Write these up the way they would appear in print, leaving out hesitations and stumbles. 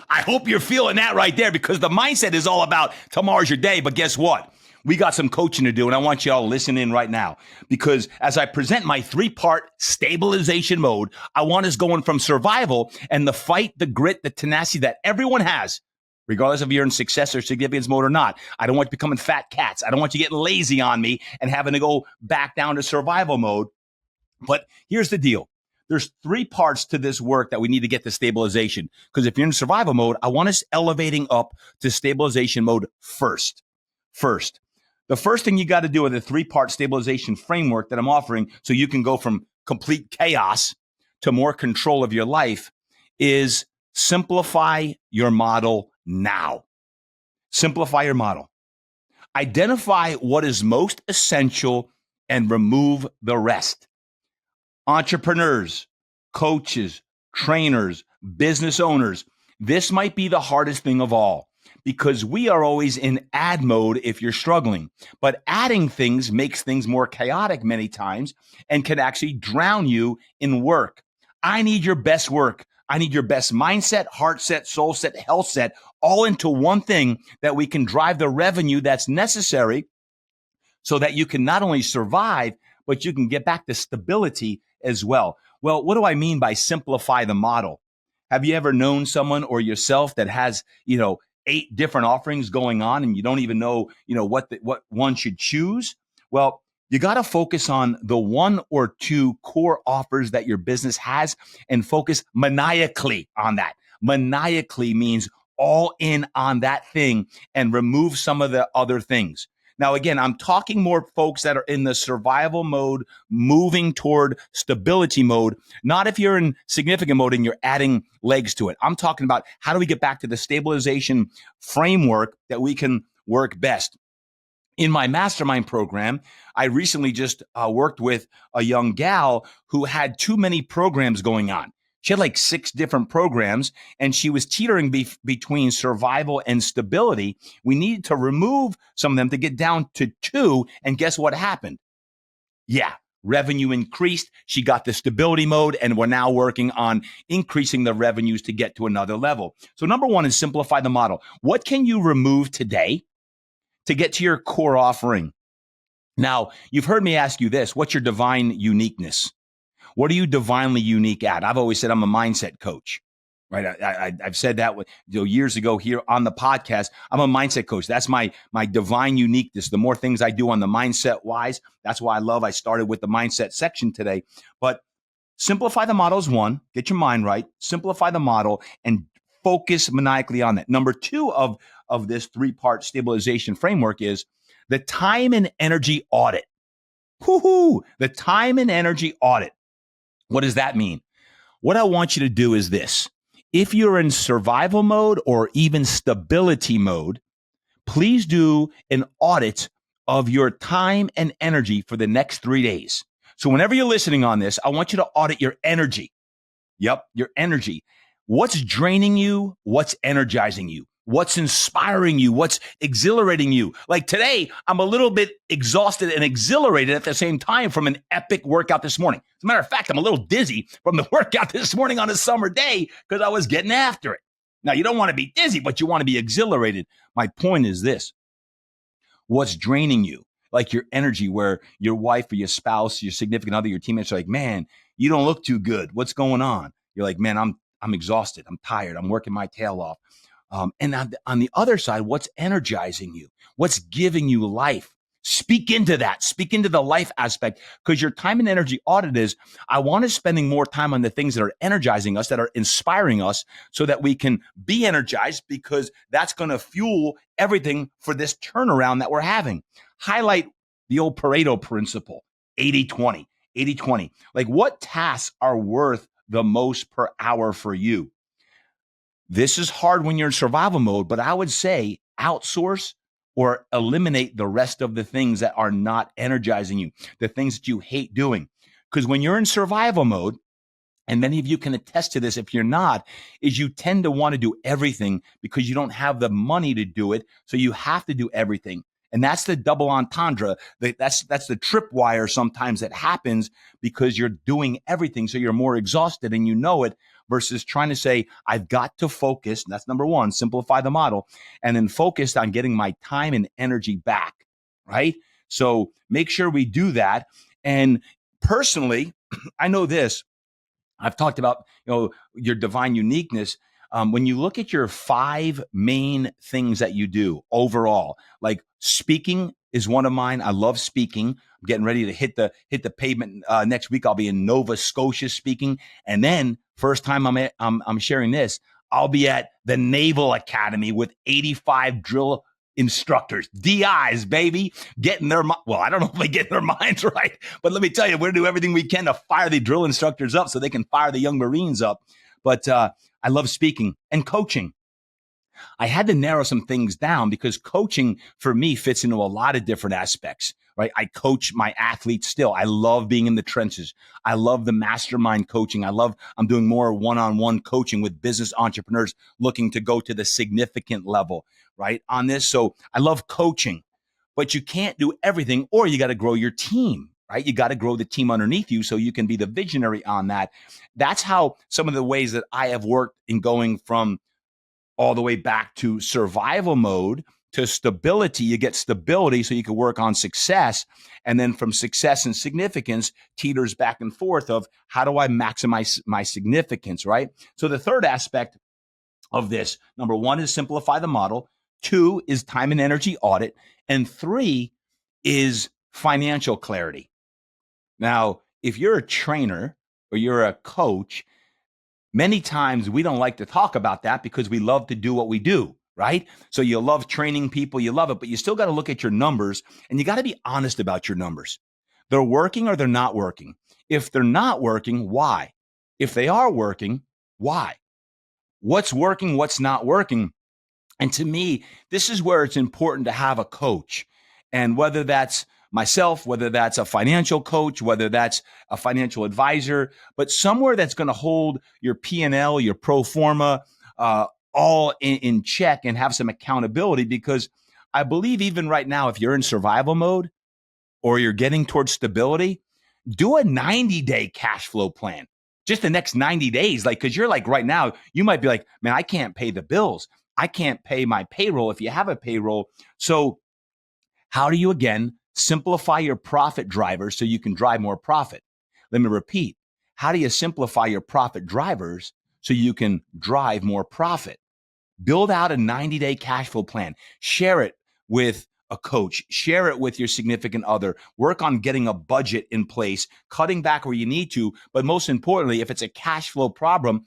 I hope you're feeling that right there, because the mindset is all about tomorrow's your day. But guess what? We got some coaching to do, and I want you all to listen in right now, because as I present my 3-part stabilization mode, I want us going from survival and the fight, the grit, the tenacity that everyone has, regardless if you're in success or significance mode or not. I don't want you becoming fat cats. I don't want you getting lazy on me and having to go back down to survival mode. But here's the deal. There's 3 parts to this work that we need to get to stabilization. Because if you're in survival mode, I want us elevating up to stabilization mode first. The first thing you got to do with the 3-part stabilization framework that I'm offering, so you can go from complete chaos to more control of your life, is simplify your model now. Simplify your model. Identify what is most essential and remove the rest. Entrepreneurs, coaches, trainers, business owners, this might be the hardest thing of all, because we are always in add mode if you're struggling. But adding things makes things more chaotic many times and can actually drown you in work. I need your best work. I need your best mindset, heart set, soul set, health set, all into one thing that we can drive the revenue that's necessary so that you can not only survive, but you can get back to stability as well. Well, what do I mean by simplify the model? Have you ever known someone or yourself that has, 8 different offerings going on and you don't even know, what one should choose? Well, you got to focus on the 1 or 2 core offers that your business has and focus maniacally on that. Maniacally means all in on that thing and remove some of the other things. Now, again, I'm talking more folks that are in the survival mode, moving toward stability mode, not if you're in significant mode and you're adding legs to it. I'm talking about how do we get back to the stabilization framework that we can work best. In my mastermind program, I recently just worked with a young gal who had too many programs going on. She had like 6 different programs and she was teetering between survival and stability. We needed to remove some of them to get down to 2. And guess what happened? Yeah, revenue increased. She got the stability mode and we're now working on increasing the revenues to get to another level. So number 1 is simplify the model. What can you remove today to get to your core offering? Now, you've heard me ask you this. What's your divine uniqueness? What are you divinely unique at? I've always said I'm a mindset coach, right? I've said that years ago here on the podcast. I'm a mindset coach. That's my divine uniqueness. The more things I do on the mindset wise, that's why I started with the mindset section today. But simplify the model is 1. Get your mind right. Simplify the model and focus maniacally on that. Number 2 of this 3-part stabilization framework is the time and energy audit. Woohoo! The time and energy audit. What does that mean? What I want you to do is this. If you're in survival mode or even stability mode, please do an audit of your time and energy for the next 3 days. So whenever you're listening on this, I want you to audit your energy. Yep, your energy. What's draining you? What's energizing you? What's inspiring you? What's exhilarating you? Like today, I'm a little bit exhausted and exhilarated at the same time from an epic workout this morning. As a matter of fact, I'm a little dizzy from the workout this morning on a summer day because I was getting after it. Now, you don't want to be dizzy, but you want to be exhilarated. My point is this. What's draining you? Like your energy, where your wife or your spouse, your significant other, your teammates are like, man, you don't look too good. What's going on? You're like, man, I'm exhausted. I'm tired. I'm working my tail off. And on the other side, what's energizing you? What's giving you life? Speak into that. Speak into the life aspect, because your time and energy audit is, I want us spending more time on the things that are energizing us, that are inspiring us, so that we can be energized, because that's going to fuel everything for this turnaround that we're having. Highlight the old Pareto principle, 80-20, 80-20. Like, what tasks are worth the most per hour for you? This is hard when you're in survival mode, but I would say outsource or eliminate the rest of the things that are not energizing you, the things that you hate doing. Because when you're in survival mode, and many of you can attest to this if you're not, is you tend to want to do everything because you don't have the money to do it. So you have to do everything. And that's the double entendre. That's the tripwire sometimes that happens because you're doing everything. So you're more exhausted and you know it. versus trying to say, I've got to focus. And that's number one, simplify the model, and then focused on getting my time and energy back, right? So make sure we do that. And personally, I know this. I've talked about, your divine uniqueness. When you look at your five main things that you do overall, like speaking is one of mine. I love speaking. I'm getting ready to hit the pavement next week. I'll be in Nova Scotia speaking, and then first time I'm sharing this, I'll be at the Naval Academy with 85 drill instructors, DIs, baby, getting their, well, I don't know if they get their minds right, but let me tell you, we're going to do everything we can to fire the drill instructors up so they can fire the young Marines up. But I love speaking and coaching. I had to narrow some things down because coaching for me fits into a lot of different aspects, right? I coach my athletes still. I love being in the trenches. I love the mastermind coaching. I'm doing more one-on-one coaching with business entrepreneurs looking to go to the significant level, right? On this. So I love coaching, but you can't do everything, or you got to grow your team, right? You got to grow the team underneath you so you can be the visionary on that. That's how some of the ways that I have worked in going from all the way back to survival mode to stability. You get stability so you can work on success. And then from success and significance teeters back and forth of how do I maximize my significance, right? So the third aspect of this, number one is simplify the model. Two is time and energy audit. And three is financial clarity. Now, if you're a trainer or you're a coach, many times we don't like to talk about that because we love to do what we do, right? So you love training people, you love it, but you still got to look at your numbers and you got to be honest about your numbers. They're working or they're not working. If they're not working, why? If they are working, why? What's working, what's not working? And to me, this is where it's important to have a coach. And whether that's myself, whether that's a financial coach, whether that's a financial advisor, but somewhere that's going to hold your P&L, your pro forma, all in check and have some accountability. Because I believe even right now, if you're in survival mode or you're getting towards stability, do a 90-day cash flow plan. Just the next 90 days, because you're like right now, you might be like, man, I can't pay the bills. I can't pay my payroll if you have a payroll. So how do you, again, simplify your profit drivers so you can drive more profit? Let me repeat. How do you simplify your profit drivers so you can drive more profit? Build out a 90-day cash flow plan. Share it with a coach. Share it with your significant other. Work on getting a budget in place, cutting back where you need to. But most importantly, if it's a cash flow problem,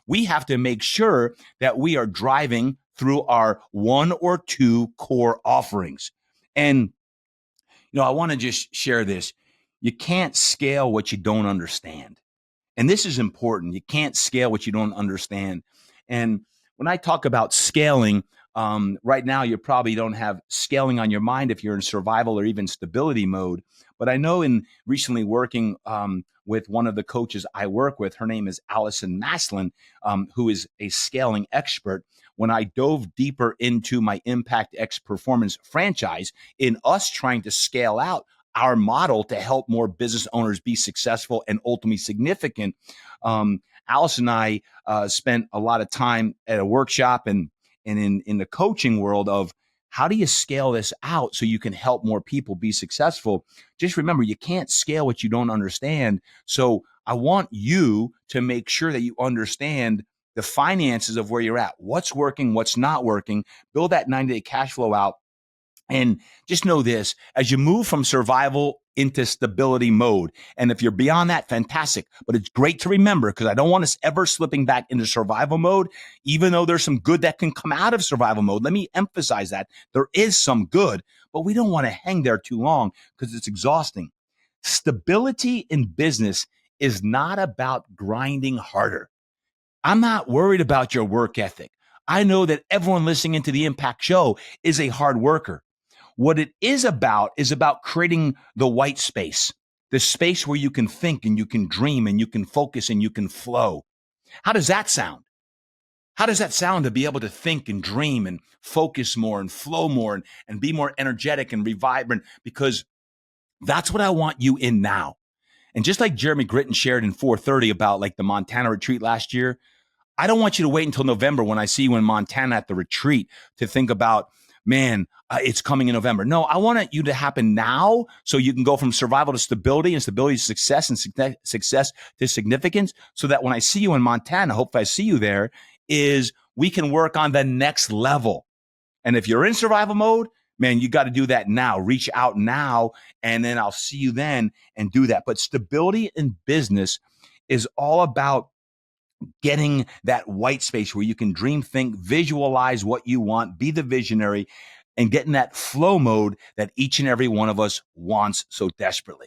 we have to make sure that we are driving through our one or two core offerings. And, I want to just share this. You can't scale what you don't understand. And this is important. You can't scale what you don't understand. And when I talk about scaling, right now you probably don't have scaling on your mind if you're in survival or even stability mode. But I know in recently working with one of the coaches I work with, her name is Allison Maslin, who is a scaling expert. When I dove deeper into my Impact X Performance franchise in us trying to scale out our model to help more business owners be successful and ultimately significant. Alice and I spent a lot of time at a workshop and in the coaching world of how do you scale this out so you can help more people be successful? Just remember, you can't scale what you don't understand. So I want you to make sure that you understand the finances of where you're at, what's working, what's not working, build that 90-day cash flow out. And just know this, as you move from survival into stability mode, and if you're beyond that, fantastic. But it's great to remember, because I don't want us ever slipping back into survival mode, even though there's some good that can come out of survival mode. Let me emphasize that. There is some good, but we don't want to hang there too long because it's exhausting. Stability in business is not about grinding harder. I'm not worried about your work ethic. I know that everyone listening into the Impact Show is a hard worker. What it is about creating the white space, the space where you can think and you can dream and you can focus and you can flow. How does that sound? How does that sound to be able to think and dream and focus more and flow more and be more energetic and vibrant? Because that's what I want you in now. And just like Jeremy Gritton shared in 430 about like the Montana retreat last year, I don't want you to wait until November when I see you in Montana at the retreat to think about, man, it's coming in November. No, I want you to happen now so you can go from survival to stability and stability to success and success to significance, so that when I see you in Montana, hopefully I see you there, is we can work on the next level. And if you're in survival mode, man, you got to do that now. Reach out now, and then I'll see you then and do that. But stability in business is all about getting that white space where you can dream, think, visualize what you want, be the visionary, and get in that flow mode that each and every one of us wants so desperately.